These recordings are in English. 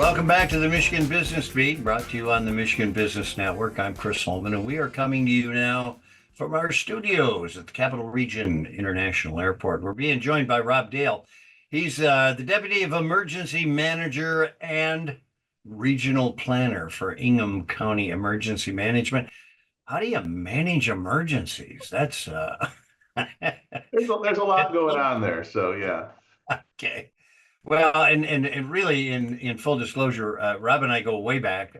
Welcome back to the Michigan Business Beat, brought to you on the Michigan Business Network. I'm Chris Holman, and we are coming to you now from our studios at the Capital Region International Airport. We're being joined by Rob Dale. He's the Deputy of Emergency Manager and Regional Planner for Ingham County Emergency Management. How do you manage emergencies? That's There's a lot going on there, so yeah. okay. Well, and really, in full disclosure, Rob and I go way back.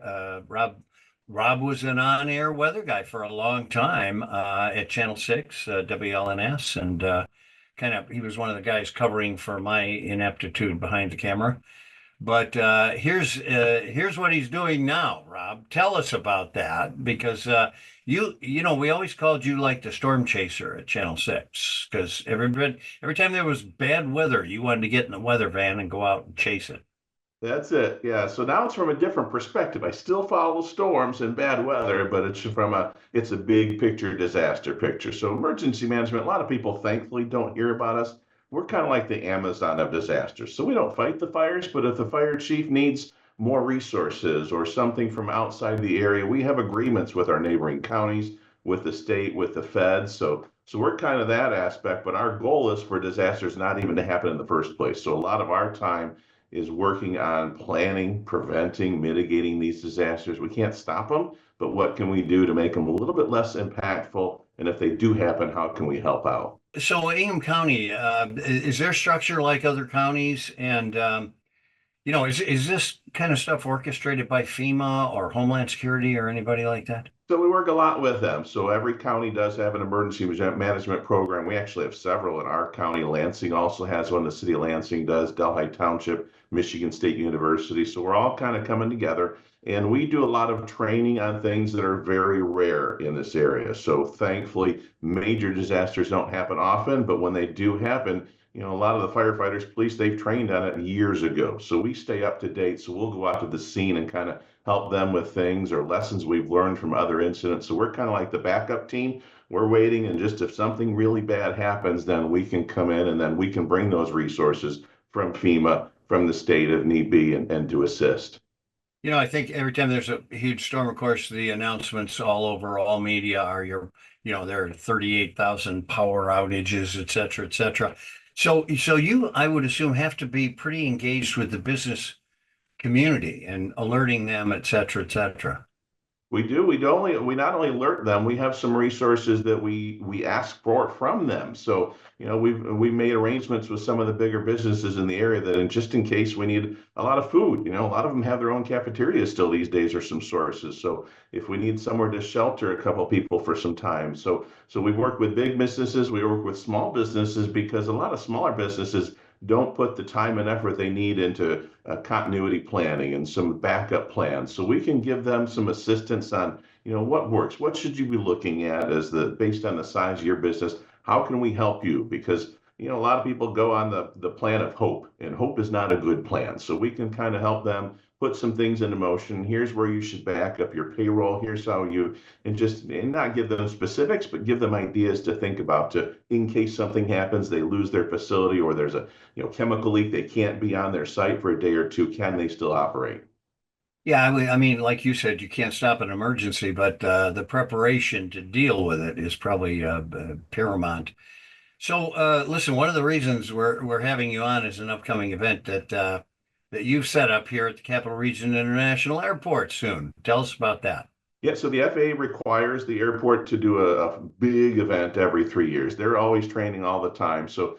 Rob was an on-air weather guy for a long time at Channel 6, WLNS, and he was one of the guys covering for my ineptitude behind the camera. But here's what he's doing now, Rob. Tell us about that, because you know we always called you like the storm chaser at Channel 6, because every time there was bad weather, you wanted to get in the weather van and go out and chase it. That's it. Yeah. So now it's from a different perspective. I still follow storms and bad weather, but it's a big picture disaster picture. So emergency management, a lot of people thankfully don't hear about us. We're kind of like the Amazon of disasters. So we don't fight the fires, but if the fire chief needs more resources or something from outside the area, we have agreements with our neighboring counties, with the state, with the feds. So we're kind of that aspect, but our goal is for disasters not even to happen in the first place. So a lot of our time is working on planning, preventing, mitigating these disasters. We can't stop them, but what can we do to make them a little bit less impactful? And if they do happen, how can we help out? So Ingham County, is their structure like other counties? And is this kind of stuff orchestrated by FEMA or Homeland Security or anybody like that? So we work a lot with them. So every county does have an emergency management program. We actually have several in our county. Lansing also has one. The city of Lansing does. Delhi Township, Michigan State University. So we're all kind of coming together. And we do a lot of training on things that are very rare in this area. So thankfully, major disasters don't happen often, but when they do happen, a lot of the firefighters, police, they've trained on it years ago. So we stay up to date. So we'll go out to the scene and kind of help them with things or lessons we've learned from other incidents. So we're kind of like the backup team. We're waiting, and just if something really bad happens, then we can come in and then we can bring those resources from FEMA, from the state if need be, and to assist. I think every time there's a huge storm, of course, the announcements all over all media are there are 38,000 power outages, et cetera, et cetera. So you, I would assume, have to be pretty engaged with the business community and alerting them, et cetera, et cetera. We do. We not only alert them, we have some resources that we ask for from them. So, we've made arrangements with some of the bigger businesses in the area that just in case we need a lot of food, a lot of them have their own cafeterias still these days or some sources. So if we need somewhere to shelter a couple people for some time. So we work with big businesses, we work with small businesses, because a lot of smaller businesses don't put the time and effort they need into continuity planning and some backup plans. So we can give them some assistance on, what works, what should you be looking at based on the size of your business, how can we help you? Because, a lot of people go on the plan of hope, and hope is not a good plan. So we can kind of help them put some things into motion. Here's where you should back up your payroll. Here's how and not give them specifics, but give them ideas to think about in case something happens, they lose their facility, or there's a chemical leak, they can't be on their site for a day or two. Can they still operate? Yeah, I mean, like you said, you can't stop an emergency, but the preparation to deal with it is probably paramount. So, listen, one of the reasons we're having you on is an upcoming event that you've set up here at the Capital Region International Airport soon. Tell us about that. Yeah, so the FAA requires the airport to do a big event every 3 years. They're always training all the time. So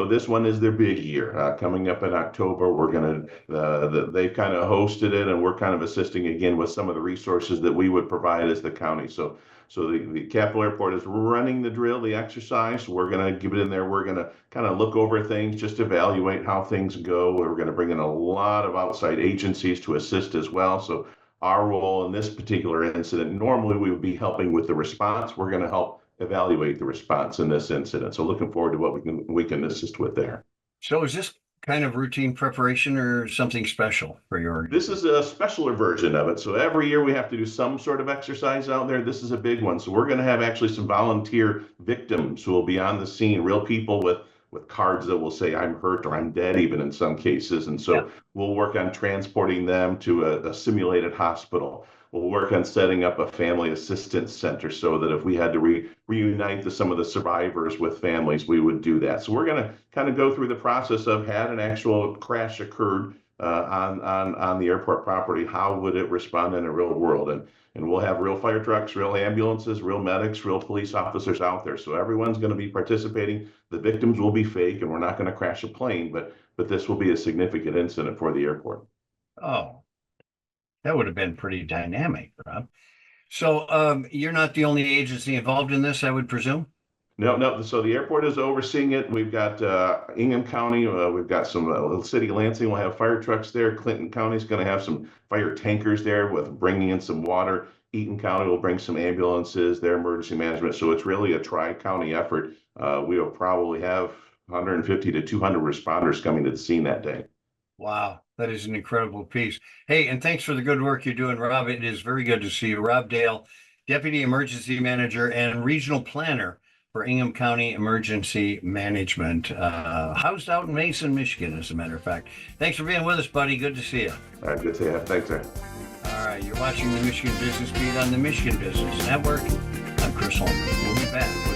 this one is their big year. Coming up in October, we're going to, they've kind of hosted it, and we're kind of assisting again with some of the resources that we would provide as the county. So the Capital Airport is running the drill, the exercise. We're going to give it in there. We're going to kind of look over things, just evaluate how things go. We're going to bring in a lot of outside agencies to assist as well. So our role in this particular incident, normally we would be helping with the response. We're going to help evaluate the response in this incident. So looking forward to what we can assist with there. So is this kind of routine preparation or something special for your? This is a specialer version of it. So every year we have to do some sort of exercise out there. This is a big one. So we're going to have actually some volunteer victims who will be on the scene, real people with cards that will say I'm hurt or I'm dead, even in some cases. And so we'll work on transporting them to a simulated hospital. We'll work on setting up a family assistance center so that if we had to reunite some of the survivors with families, we would do that. So we're going to kind of go through the process of had an actual crash occurred on the airport property, how would it respond in a real world? And we'll have real fire trucks, real ambulances, real medics, real police officers out there. So everyone's going to be participating. The victims will be fake, and we're not going to crash a plane, but this will be a significant incident for the airport. Oh, that would have been pretty dynamic, Rob. So you're not the only agency involved in this, I would presume? No. So the airport is overseeing it. We've got Ingham County. We've got some city of Lansing will have fire trucks there. Clinton County is going to have some fire tankers there with bringing in some water. Eaton County will bring some ambulances, their emergency management. So it's really a tri-county effort. We will probably have 150 to 200 responders coming to the scene that day. Wow, that is an incredible piece. Hey, and thanks for the good work you're doing, Rob. It is very good to see you. Rob Dale, Deputy Emergency Manager and Regional Planner for Ingham County Emergency Management, housed out in Mason, Michigan, as a matter of fact. Thanks for being with us, buddy. Good to see you. All right, good to see you. Thanks, sir. All right, you're watching the Michigan Business Beat on the Michigan Business Network. I'm Chris Holman. We'll be back.